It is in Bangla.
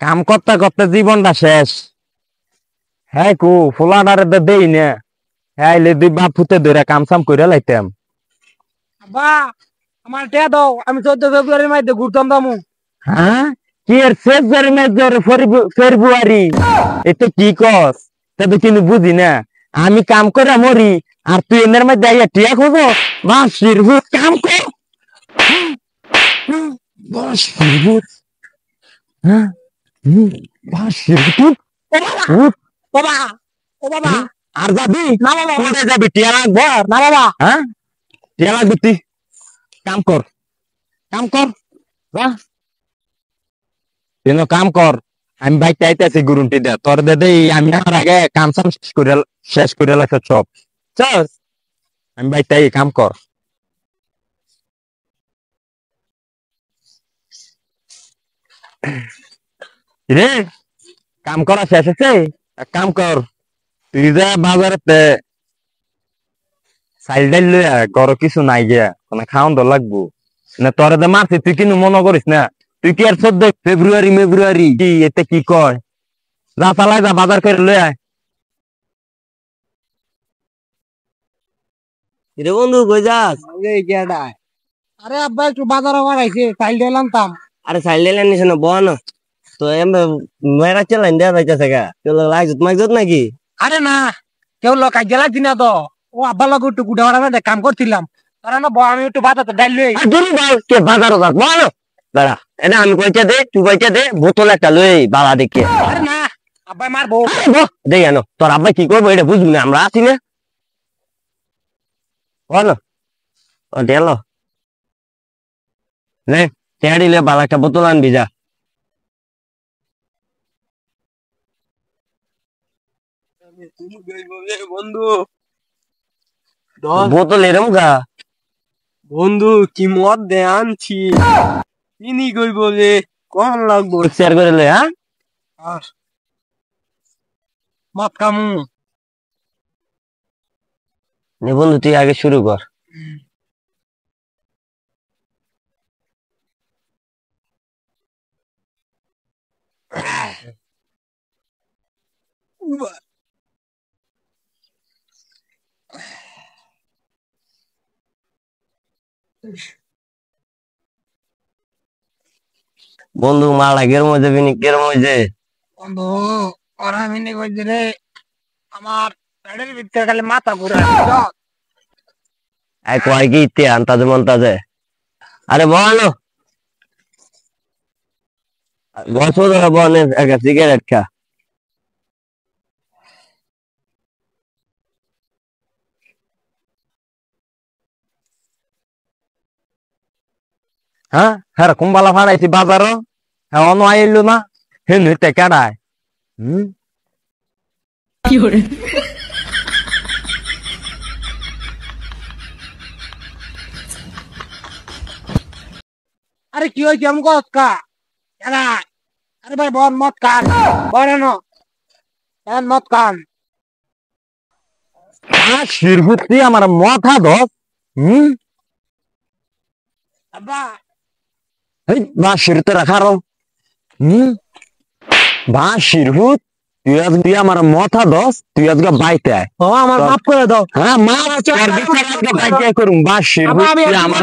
কাম করতে করতে জীবনটা শেষ। হ্যাঁ কু ফুলাডারে দেই না। হ্যাঁ লে দুই বাপ ফুতে ধরে কাম সাম করে লাইতাম। আব্বা আমার টিয়া দাও, আমি 14 ফেব্রুয়ারির মধ্যে ঘুরতাম দামু। হ্যাঁ কি এর ফেব্রুয়ারি মেজর ফেব্রুয়ারি এতে কি কস? তবে কিন্তু বুঝি না, আমি কাম করে মরি আর তুই এনের মধ্যে আইয়া টিয়া খোঁজো। বাঁশির ভূত কাম কর। বাঁশির ভূত। হ্যাঁ বাঁশির ভূত। ভূত। বাবা, ও বাবা, আর যাবি না বাবা, কোথায় যাবি? টিয়া লাগবো আর? না বাবা। হ্যাঁ টিয়া লাগবে তুই কাম কর, কাম কর যা তুই কাম কর। আমি বাইক চাইতেছি গুরুন্টি দে তোর দে দেই, আমি আমার আগে কাম সাম শেষ করে লাগছে সব। চল আমি বাইক চাই, কাম কর। রে কাম করা শেষ আছে, এক কাম কর তুই যা বাজারে চাইল ডাইল লই আয়, ঘর কিছু নাই গিয়া কোনো খাওয়ান তো লাগবো না। তোরে দে মারছি তুই কিন্তু মনে করিস না, তুই কি আর 14 ফেব্রুয়ারি কি এতে কি কয়? যা চালাই যা বাজার করে লই আয়। রে বন্ধু কই যাস? এই গেডায়। আরে আব্বা একটু বাজারে বাড়াইছে, চাইল দিয়ে আনতাম। আরে সাইলে নিস না বন তো এমবে মেরা চালাইন দেয়া যাইতাছে গা তোর লাইজত মাইজত নাকি? আরে না, কেউ লোক আজ গেলা দিনা তো। ও আব্বা লোক একটু গুড়া মারা কাম করছিলাম। তারা না আমি একটু বাজাতে ডাইল লই। আর দূর বল কে বাজারও যাস বল। দাঁড়া এনে আমি কইতে দে তুই কইতে দে বোতল একটা লই বালা দেখে। আরে না, আব্বা মারবো। দে জানো তোর আব্বা কি করবো এটা বুঝবি না, আমরা আছি না বল। ও দেল নে তেড়িলে বালা একটা বোতল আনবি যা। বন্ধু, বোতল এরম গা বন্ধু কি মদ দে আনছি। চিনি কই বলে কম লাগবো। শেয়ার করে লই। হ্যাঁ আর মদ কামু। নে বন্ধু তুই আগে শুরু কর। বন্ধু মালা গের মধ্যে বিনি গের মধ্যে বন্ধু ওরা মিনি কইছে রে, আমার পেটের ভিতরে খালি মাথা ঘুরে। আই কয় কি ইতে আনতাজে মন্তাজে। আরে বলো বসো ধরে বনে একটা সিগারেট খা। হ্যাঁ হ্যাঁ কুম্বালা ফাড়াইছি বাজারও, হ্যাঁ অন আইলো না হে নইতে কেডায়। হুম আরে কি হয়েছে আমি কা এরা? আরে ভাই বন মদ খান, বলেন মদ খান। শিরভূতি আমার মাথা ধস। হুম আব্বা এই বাঁশির তো রাখারো। হুম বাঁশির ভূত, তুই আজকে আমার মাথা ধস, তুই আজকে বাইতে আয়। ও আমার মাফ করে দাও। হ্যাঁ মা তোর বিচার আজকে বাইতে করুম। বাঁশির ভূত আমি তুই আমার